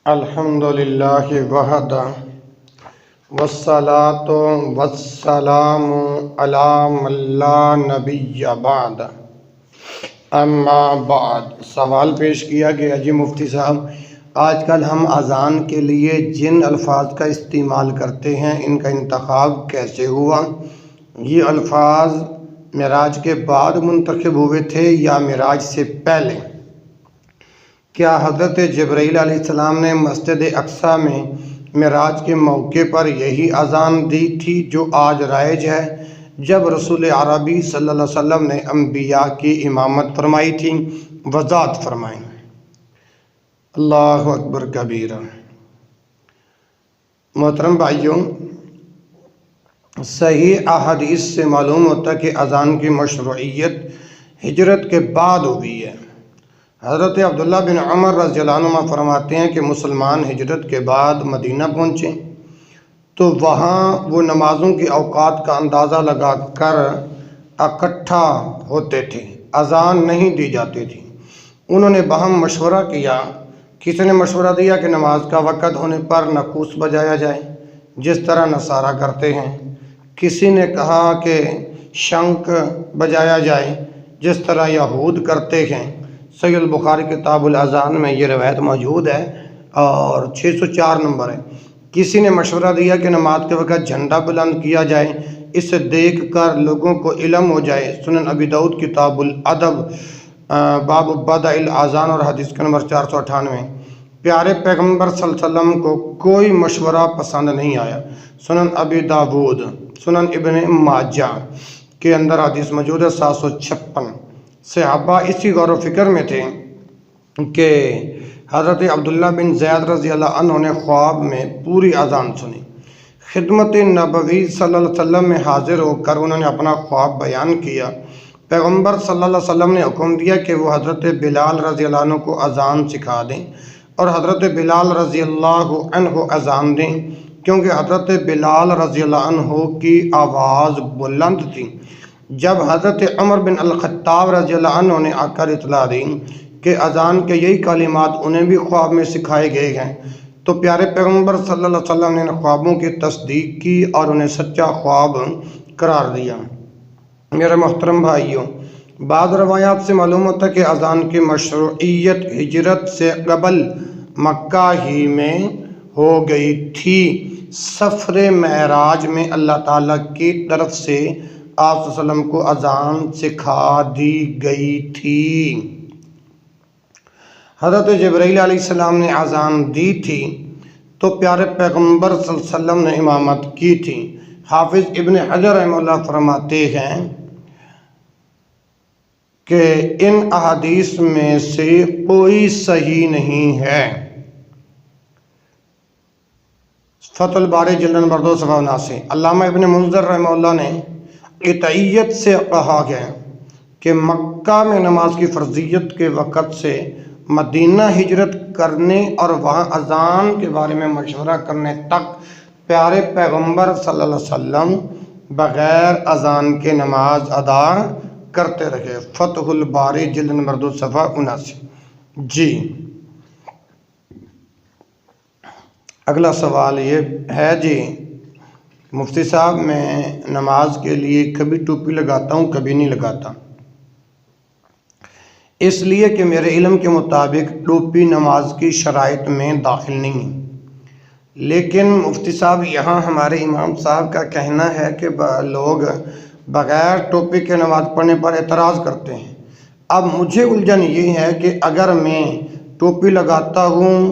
الحمدللہ وحدہ والصلاۃ والسلام علی من لا نبی بعد اما بعد۔ سوال پیش کیا گیا جی مفتی صاحب، آج کل ہم اذان کے لیے جن الفاظ کا استعمال کرتے ہیں ان کا انتخاب کیسے ہوا؟ یہ الفاظ معراج کے بعد منتخب ہوئے تھے یا معراج سے پہلے؟ کیا حضرت جبرائیل علیہ السلام نے مسجد اقصیٰ میں معراج کے موقع پر یہی اذان دی تھی جو آج رائج ہے جب رسول عربی صلی اللہ علیہ وسلم نے انبیاء کی امامت فرمائی تھی؟ وضاحت فرمائیں۔ اللہ اکبر کبیرہ۔ محترم بھائیوں، صحیح احادیث سے معلوم ہوتا ہے کہ اذان کی مشروعیت ہجرت کے بعد ہوئی ہے۔ حضرت عبداللہ بن عمر رضی اللہ عنہ فرماتے ہیں کہ مسلمان ہجرت کے بعد مدینہ پہنچے تو وہاں وہ نمازوں کی اوقات کا اندازہ لگا کر اکٹھا ہوتے تھے، اذان نہیں دی جاتی تھی۔ انہوں نے باہم مشورہ کیا، کسی نے مشورہ دیا کہ نماز کا وقت ہونے پر ناقوس بجایا جائے جس طرح نصارہ کرتے ہیں، کسی نے کہا کہ شنک بجایا جائے جس طرح یہود کرتے ہیں۔ صحیح البخاری کتاب الاذان میں یہ روایت موجود ہے اور 604 نمبر ہے۔ کسی نے مشورہ دیا کہ نماز کے وقت جھنڈا بلند کیا جائے، اسے دیکھ کر لوگوں کو علم ہو جائے۔ سنن ابی داؤد کتاب الادب باب بدء الاذان اور حدیث کا نمبر 498۔ پیارے پیغمبر صلی اللہ علیہ وسلم کو کوئی مشورہ پسند نہیں آیا۔ سنن ابی داؤد، سنن ابن ماجہ کے اندر حدیث موجود ہے 756۔ صحابہ اسی غور و فکر میں تھے کہ حضرت عبداللہ بن زید رضی اللہ عنہ نے خواب میں پوری اذان سنی۔ خدمت نبوی صلی اللہ علیہ وسلم میں حاضر ہو کر انہوں نے اپنا خواب بیان کیا۔ پیغمبر صلی اللہ علیہ وسلم نے حکم دیا کہ وہ حضرت بلال رضی اللہ عنہ کو اذان سکھا دیں اور حضرت بلال رضی اللہ عنہ اذان دیں، کیونکہ حضرت بلال رضی اللہ عنہ کی آواز بلند تھی۔ جب حضرت عمر بن الخطاب رضی اللہ عنہ نے آ کر اطلاع دی کہ اذان کے یہی کلمات انہیں بھی خواب میں سکھائے گئے ہیں تو پیارے پیغمبر صلی اللہ علیہ وسلم نے خوابوں کی تصدیق کی اور انہیں سچا خواب قرار دیا۔ میرے محترم بھائیوں، بعض روایات سے معلوم ہوتا ہے کہ اذان کی مشروعیت ہجرت سے قبل مکہ ہی میں ہو گئی تھی۔ سفر معراج میں اللہ تعالیٰ کی طرف سے آپ صلی اللہ علیہ وسلم کو اذان سکھا دی گئی تھی۔ حضرت جبرائیل علیہ السلام نے اذان دی تھی تو پیارے پیغمبر صلی اللہ علیہ وسلم نے امامت کی تھی۔ حافظ ابن حجر رحمہ اللہ فرماتے ہیں کہ ان احادیث میں سے کوئی صحیح نہیں ہے۔ فتح الباری جلد نمبر 2 صفحہ 79۔ علامہ ابن منذر رحمہ اللہ نے قطعیت سے کہا ہے کہ مکہ میں نماز کی فرضیت کے وقت سے مدینہ ہجرت کرنے اور وہاں اذان کے بارے میں مشورہ کرنے تک پیارے پیغمبر صلی اللہ علیہ وسلم بغیر اذان کے نماز ادا کرتے رہے۔ فتح الباری جلد نمبر 2 صفحہ 79۔ جی اگلا سوال یہ ہے جی مفتی صاحب، میں نماز کے لیے کبھی ٹوپی لگاتا ہوں کبھی نہیں لگاتا، اس لیے کہ میرے علم کے مطابق ٹوپی نماز کی شرائط میں داخل نہیں ہے۔ لیکن مفتی صاحب یہاں ہمارے امام صاحب کا کہنا ہے کہ لوگ بغیر ٹوپی کے نماز پڑھنے پر اعتراض کرتے ہیں۔ اب مجھے الجھن یہ ہے کہ اگر میں ٹوپی لگاتا ہوں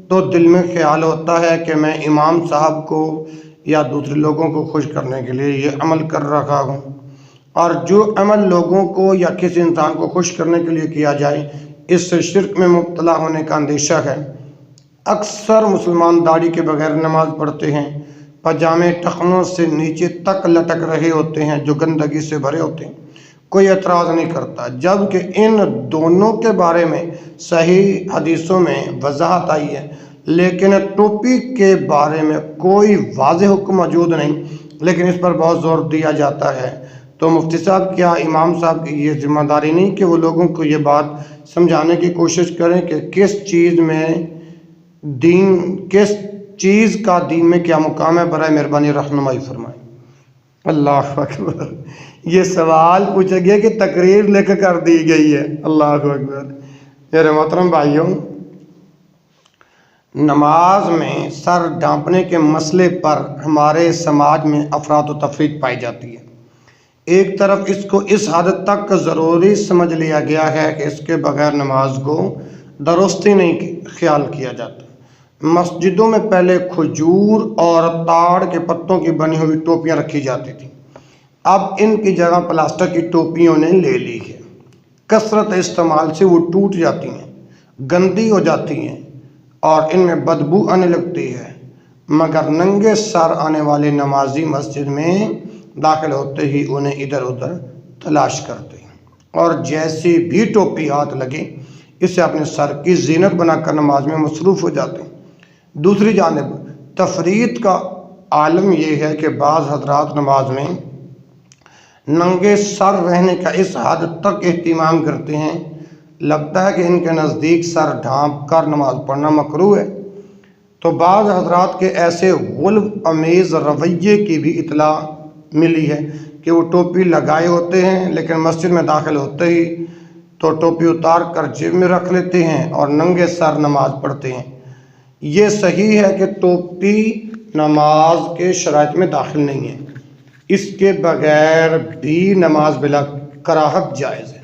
تو دل میں خیال ہوتا ہے کہ میں امام صاحب کو یا دوسرے لوگوں کو خوش کرنے کے لیے یہ عمل کر رہا ہوں، اور جو عمل لوگوں کو یا کسی انسان کو خوش کرنے کے لیے کیا جائے اس سے شرک میں مبتلا ہونے کا اندیشہ ہے۔ اکثر مسلمان داڑھی کے بغیر نماز پڑھتے ہیں، پاجامے ٹخنوں سے نیچے تک لٹک رہے ہوتے ہیں جو گندگی سے بھرے ہوتے ہیں، کوئی اعتراض نہیں کرتا، جبکہ ان دونوں کے بارے میں صحیح حدیثوں میں وضاحت آئی ہے، لیکن ٹوپی کے بارے میں کوئی واضح حکم موجود نہیں، لیکن اس پر بہت زور دیا جاتا ہے۔ تو مفتی صاحب کیا امام صاحب کی یہ ذمہ داری نہیں کہ وہ لوگوں کو یہ بات سمجھانے کی کوشش کریں کہ کس چیز میں دین کس چیز کا دین میں کیا مقام ہے، برائے مہربانی رہنمائی فرمائیں۔ اللہ اکبر، یہ سوال پوچھا گیا کہ تقریر لکھ کر دی گئی ہے۔ اللہ اکبر۔ میرے محترم بھائیوں، نماز میں سر ڈھانپنے کے مسئلے پر ہمارے سماج میں افراد و تفریق پائی جاتی ہے۔ ایک طرف اس کو اس حد تک ضروری سمجھ لیا گیا ہے کہ اس کے بغیر نماز کو درستی نہیں خیال کیا جاتا۔ مسجدوں میں پہلے کھجور اور تاڑ کے پتوں کی بنی ہوئی ٹوپیاں رکھی جاتی تھیں، اب ان کی جگہ پلاسٹک کی ٹوپیوں نے لے لی ہے۔ کثرت استعمال سے وہ ٹوٹ جاتی ہیں، گندی ہو جاتی ہیں اور ان میں بدبو آنے لگتی ہے، مگر ننگے سر آنے والے نمازی مسجد میں داخل ہوتے ہی انہیں ادھر ادھر تلاش کرتے ہیں اور جیسی بھی ٹوپی ہاتھ لگے اسے اپنے سر کی زینت بنا کر نماز میں مصروف ہو جاتے ہیں۔ دوسری جانب تفریط کا عالم یہ ہے کہ بعض حضرات نماز میں ننگے سر رہنے کا اس حد تک اہتمام کرتے ہیں، لگتا ہے کہ ان کے نزدیک سر ڈھانپ کر نماز پڑھنا مکروہ ہے۔ تو بعض حضرات کے ایسے غلو امیز رویے کی بھی اطلاع ملی ہے کہ وہ ٹوپی لگائے ہوتے ہیں لیکن مسجد میں داخل ہوتے ہی تو ٹوپی اتار کر جیب میں رکھ لیتے ہیں اور ننگے سر نماز پڑھتے ہیں۔ یہ صحیح ہے کہ ٹوپی نماز کے شرائط میں داخل نہیں ہے، اس کے بغیر بھی نماز بلا کراہت جائز ہے،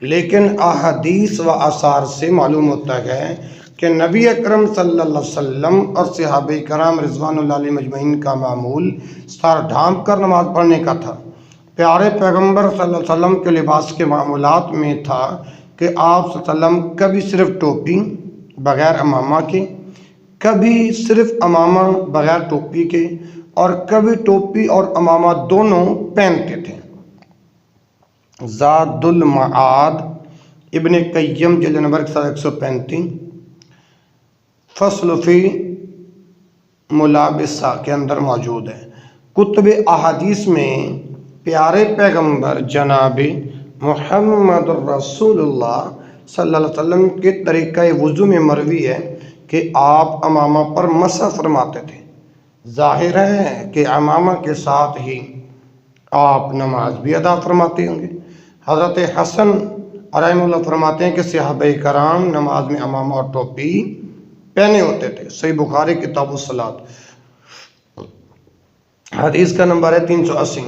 لیکن احادیث و آثار سے معلوم ہوتا ہے کہ نبی اکرم صلی اللہ علیہ وسلم اور صحابہ کرام رضوان اللہ علیہ مجمعین کا معمول سر ڈھانپ کر نماز پڑھنے کا تھا۔ پیارے پیغمبر صلی اللہ علیہ وسلم کے لباس کے معمولات میں تھا کہ آپ صلی اللہ علیہ وسلم کبھی صرف ٹوپی بغیر امامہ کے، کبھی صرف امامہ بغیر ٹوپی کے اور کبھی ٹوپی اور امامہ دونوں پہنتے تھے۔ زاد المعاد ابن قیم جلد نمبر 135 فصل فی ملابسہ کے اندر موجود ہے۔ کتب احادیث میں پیارے پیغمبر جناب محمد رسول اللہ صلی اللہ علیہ وسلم کے طریقہ وضو میں مروی ہے کہ آپ امامہ پر مسح فرماتے تھے۔ ظاہر ہے کہ امامہ کے ساتھ ہی آپ نماز بھی ادا فرماتے ہوں گے۔ حضرت حسن رحمہ اللہ فرماتے ہیں کہ صحابہ کرام نماز میں امامہ اور ٹوپی پہنے ہوتے تھے۔ صحیح بخاری کتاب الصلاۃ حدیث کا نمبر ہے 380۔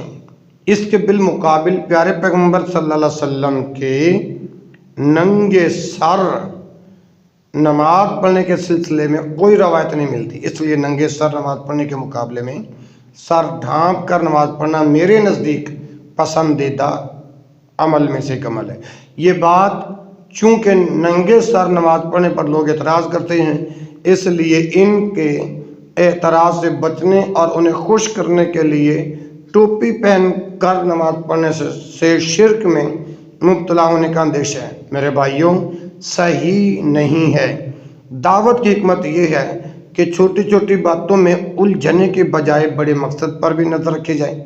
اس کے بالمقابل پیارے پیغمبر صلی اللہ علیہ وسلم کے ننگے سر نماز پڑھنے کے سلسلے میں کوئی روایت نہیں ملتی، اس لیے ننگے سر نماز پڑھنے کے مقابلے میں سر ڈھانپ کر نماز پڑھنا میرے نزدیک پسندیدہ عمل میں سے ایک عمل ہے۔ یہ بات چونکہ ننگے سر نماز پڑھنے پر لوگ اعتراض کرتے ہیں، اس لیے ان کے اعتراض سے بچنے اور انہیں خوش کرنے کے لیے ٹوپی پہن کر نماز پڑھنے سے شرک میں مبتلا ہونے کا اندیشہ ہے۔ میرے بھائیوں، صحیح نہیں ہے۔ دعوت کی حکمت یہ ہے کہ چھوٹی چھوٹی باتوں میں الجھنے کے بجائے بڑے مقصد پر بھی نظر رکھی جائے۔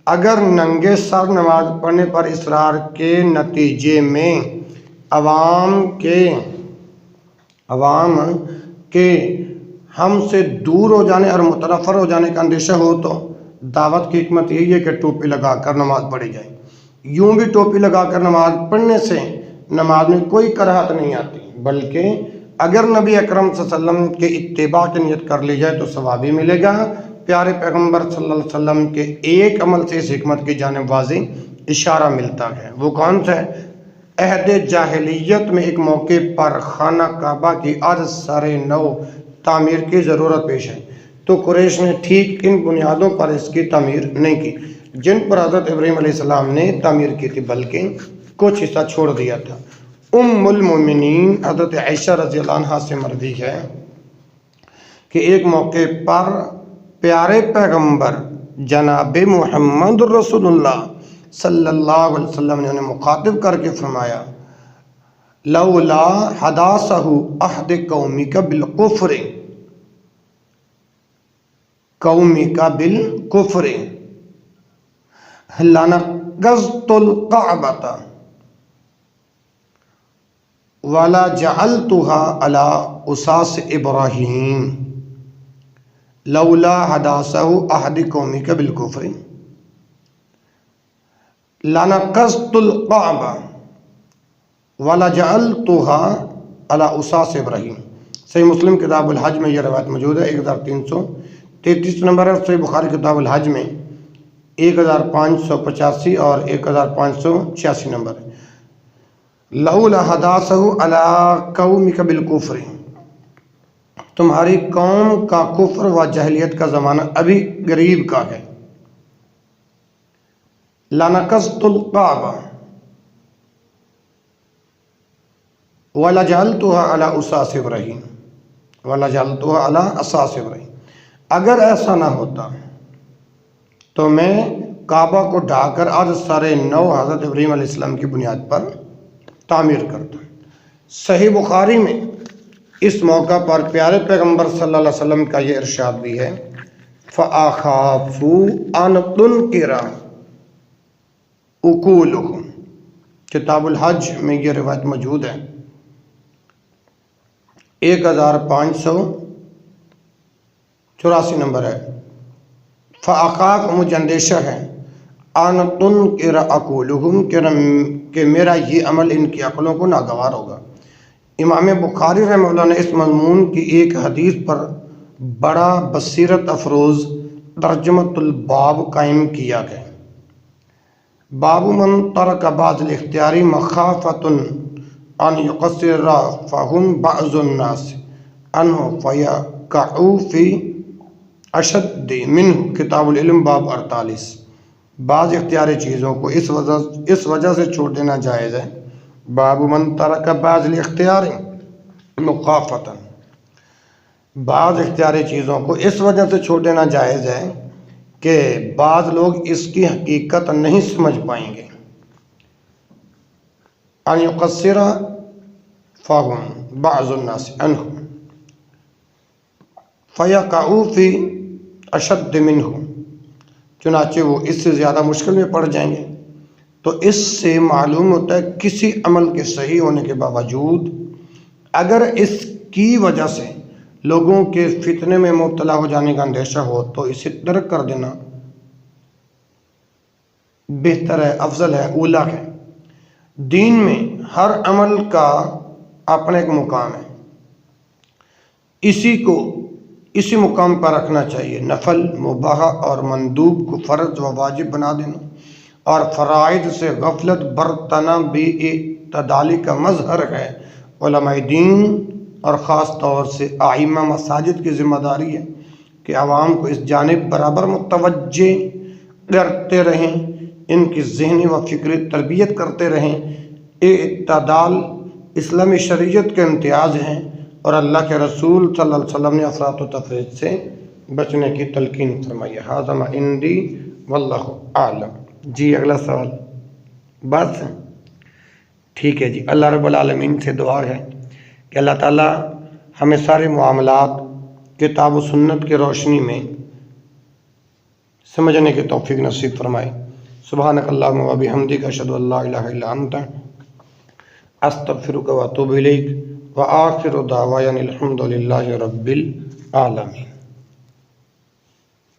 اگر ننگے سر نماز پڑھنے پر اصرار کے نتیجے میں عوام کے ہم سے دور ہو جانے اور متنفر ہو جانے کا اندیشہ ہو تو دعوت کی حکمت یہی ہے کہ ٹوپی لگا کر نماز پڑھی جائے۔ یوں بھی ٹوپی لگا کر نماز پڑھنے سے نماز میں کوئی کراہت نہیں آتی، بلکہ اگر نبی اکرم صلی اللہ علیہ وسلم کے اتباع کی نیت کر لی جائے تو ثواب بھی ملے گا۔ پیارے پیغمبر صلی اللہ علیہ وسلم کے ایک عمل سے اس حکمت کی جانب واضح اشارہ ملتا ہے۔ وہ کون سا ہے؟ عہد جاہلیت میں ایک موقع پر خانہ کعبہ کی آج سارے نو تعمیر کی ضرورت پیش ہے تو قریش نے ٹھیک ان بنیادوں پر اس کی تعمیر نہیں کی جن پر حضرت ابراہیم علیہ السلام نے تعمیر کی تھی، بلکہ کچھ حصہ چھوڑ دیا تھا۔ ام المومنین حضرت عائشہ رضی اللہ عنہا سے مروی ہے کہ ایک موقع پر پیارے پیغمبر جناب محمد رسول اللہ صلی اللہ علیہ وسلم نے انہیں مخاطب کر کے فرمایا، لولا حداثہ عہد قومی کا بالکفر لنقضت الکعبۃ وَلَا جَعَلْتُهَا عَلَىٰ أُسَاسِ إِبْرَاهِيمَ لَوْلَا حَدَاثَهُ أَحَدِ قَوْمِكَ بِالْكُفْرِ لَنَقَضْتُ الْكَعْبَةَ وَلَجَعَلْتُهَا عَلَىٰ أُسَاسِ إِبْرَاهِيمَ۔ صحیح مسلم کتاب الحج میں یہ روایت موجود ہے، 1333 نمبر ہے۔ صحیح بخاری کتاب الحج میں 1585 اور 1586 نمبر ہے۔ لولا حداثہ علی قومک بالکفر، تمہاری قوم کا کفر و جہلیت کا زمانہ ابھی قریب کا ہے۔ لنقضت الکعبہ ولجعلتها علی اساس ابراہیم ولجعلتها علی اساس ابراہیم، اگر ایسا نہ ہوتا تو میں کعبہ کو ڈھا کر آج سارے نو حضرت ابراہیم علیہ السلام کی بنیاد پر تعمیر کرتا۔ صحیح بخاری میں اس موقع پر پیارے پیغمبر صلی اللہ علیہ وسلم کا یہ ارشاد بھی ہے، فَأَخَافُ أَن تُنْكِرَ أُكُولُهُمْ۔ کتاب الحج میں یہ روایت موجود ہے، 1584 نمبر ہے۔ فَأَخَافُ، مجھے اندیشہ ہے، أَن تُنْكِرَ أُكُولُهُمْ، کہ میرا یہ عمل ان کی عقلوں کو ناگوار ہوگا۔ امام بخاری رحمہ اللہ نے اس مضمون کی ایک حدیث پر بڑا بصیرت افروز ترجمۃ الباب قائم کیا ہے۔ باب من ترک بعض الاختیاری مخافۃ ان یقصر فهم بعض الناس عنہ فیقعوا فی اشد منہ، کتاب العلم باب 48۔ بعض اختیاری چیزوں کو اس وجہ سے چھوڑ دینا جائز ہے۔ باب من ترک بعض الاختیار مخافۃ، بعض اختیاری چیزوں کو اس وجہ سے چھوڑ دینا جائز ہے کہ بعض لوگ اس کی حقیقت نہیں سمجھ پائیں گے۔ ان یقصر فهم بعض الناس عنہ فیقعوا فی اشد منہ، چنانچہ وہ اس سے زیادہ مشکل میں پڑ جائیں گے۔ تو اس سے معلوم ہوتا ہے کسی عمل کے صحیح ہونے کے باوجود اگر اس کی وجہ سے لوگوں کے فتنے میں مبتلا ہو جانے کا اندیشہ ہو تو اسے ترک کر دینا بہتر ہے، افضل ہے، اولیٰ ہے۔ دین میں ہر عمل کا اپنا ایک مقام ہے، اسی مقام پر رکھنا چاہیے۔ نفل، مباح اور مندوب کو فرض و واجب بنا دینا اور فرائض سے غفلت برتنا بھی اعتدالی کا مظہر ہے۔ علماء دین اور خاص طور سے ائمہ مساجد کی ذمہ داری ہے کہ عوام کو اس جانب برابر متوجہ کرتے رہیں، ان کی ذہنی و فکری تربیت کرتے رہیں۔ اعتدال اسلامی شریعت کے امتیاز ہیں اور اللہ کے رسول صلی اللہ علیہ وسلم نے افراط و تفریط سے بچنے کی تلقین فرمائی ہے۔ ھذا ما عندی واللہ اعلم۔ جی اگلا سوال بس ٹھیک ہے جی۔ اللہ رب العالمین سے دعا ہے کہ اللہ تعالیٰ ہمیں سارے معاملات کتاب و سنت کی روشنی میں سمجھنے کی توفیق نصیب فرمائے۔ سبحانک اللہم و بحمدک، اشہد ان لا الہ الا انت، استغفرک و اتوب الیک، وآخر دعوانا الحمد للہ رب العالمین۔